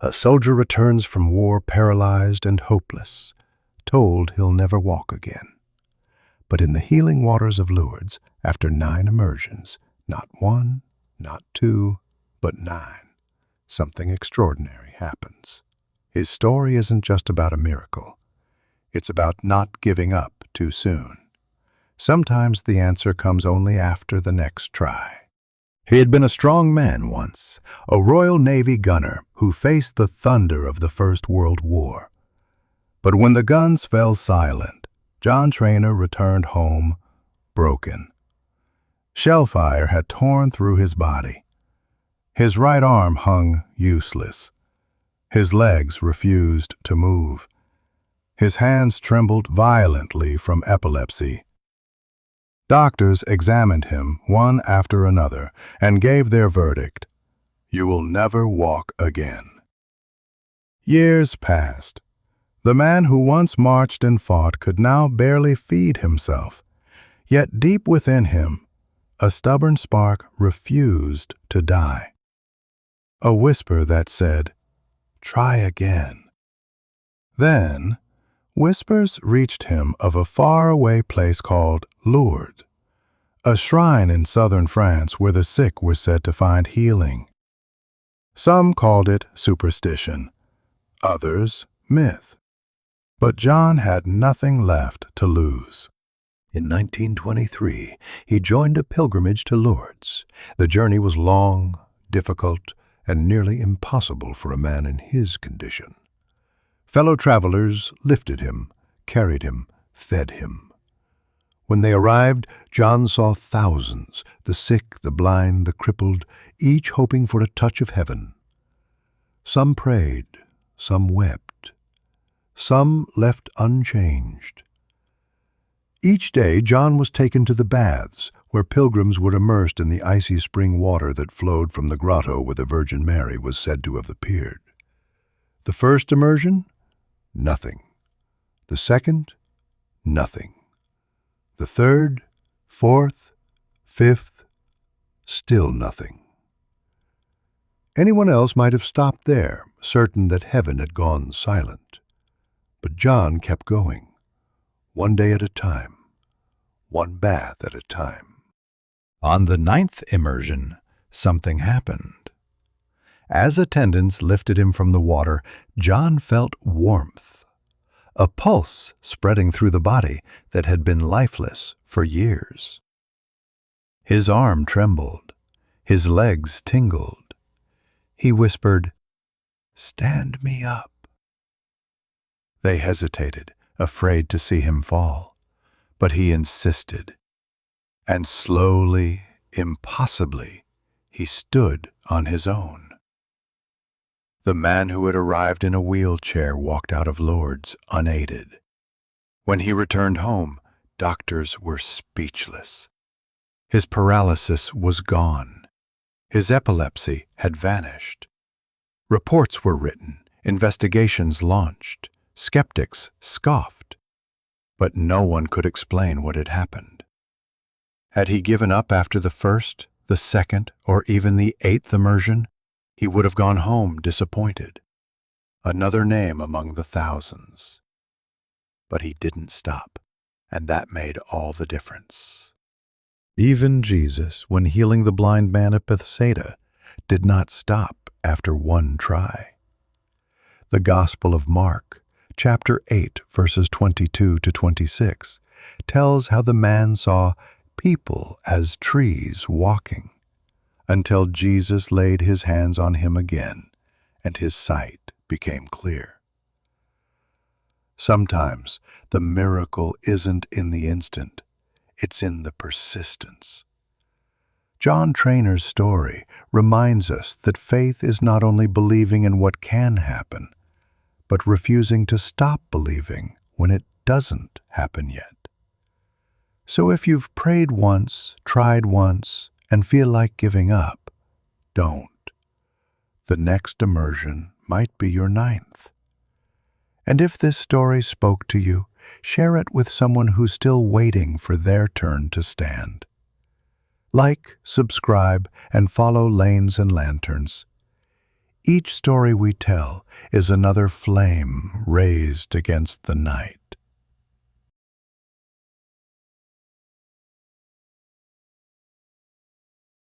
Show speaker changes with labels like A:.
A: A soldier returns from war paralyzed and hopeless, told he'll never walk again. But in the healing waters of Lourdes, after 9 immersions, not 1, not 2, but 9, something extraordinary happens. His story isn't just about a miracle. It's about not giving up too soon. Sometimes the answer comes only after the next try. He had been a strong man once, a Royal Navy gunner who faced the thunder of the First World War. But when the guns fell silent, John Traynor returned home broken. Shellfire had torn through his body. His right arm hung useless. His legs refused to move. His hands trembled violently from epilepsy. Doctors examined him one after another and gave their verdict: "You will never walk again." Years passed. The man who once marched and fought could now barely feed himself. Yet deep within him, a stubborn spark refused to die. A whisper that said, "Try again." Then, whispers reached him of a faraway place called Lourdes, a shrine in southern France where the sick were said to find healing. Some called it superstition, others myth. But John had nothing left to lose. In 1923, he joined a pilgrimage to Lourdes. The journey was long, difficult, and nearly impossible for a man in his condition. Fellow travelers lifted him, carried him, fed him. When they arrived, John saw thousands, the sick, the blind, the crippled, each hoping for a touch of heaven. Some prayed, some wept, some left unchanged. Each day, John was taken to the baths, where pilgrims were immersed in the icy spring water that flowed from the grotto where the Virgin Mary was said to have appeared. The first immersion? Nothing. The second? Nothing. The third, fourth, fifth, still nothing. Anyone else might have stopped there, certain that heaven had gone silent. But John kept going, one day at a time, one bath at a time. On the 9th immersion, something happened. As attendants lifted him from the water, John felt warmth, a pulse spreading through the body that had been lifeless for years. His arm trembled, his legs tingled. He whispered, "Stand me up." They hesitated, afraid to see him fall, but he insisted. And slowly, impossibly, he stood on his own. The man who had arrived in a wheelchair walked out of Lourdes unaided. When he returned home, doctors were speechless. His paralysis was gone. His epilepsy had vanished. Reports were written, investigations launched, skeptics scoffed. But no one could explain what had happened. Had he given up after the first, the second, or even the 8th immersion, he would have gone home disappointed, another name among the thousands. But he didn't stop, and that made all the difference. Even Jesus, when healing the blind man at Bethsaida, did not stop after one try. The Gospel of Mark, chapter 8, verses 22 to 26, tells how the man saw people as trees walking, until Jesus laid his hands on him again, and his sight became clear. Sometimes the miracle isn't in the instant, it's in the persistence. John Traynor's story reminds us that faith is not only believing in what can happen, but refusing to stop believing when it doesn't happen yet. So if you've prayed once, tried once, and feel like giving up, don't. The next immersion might be your 9th. And if this story spoke to you, share it with someone who's still waiting for their turn to stand. Like, subscribe, and follow Lanes and Lanterns. Each story we tell is another flame raised against the night.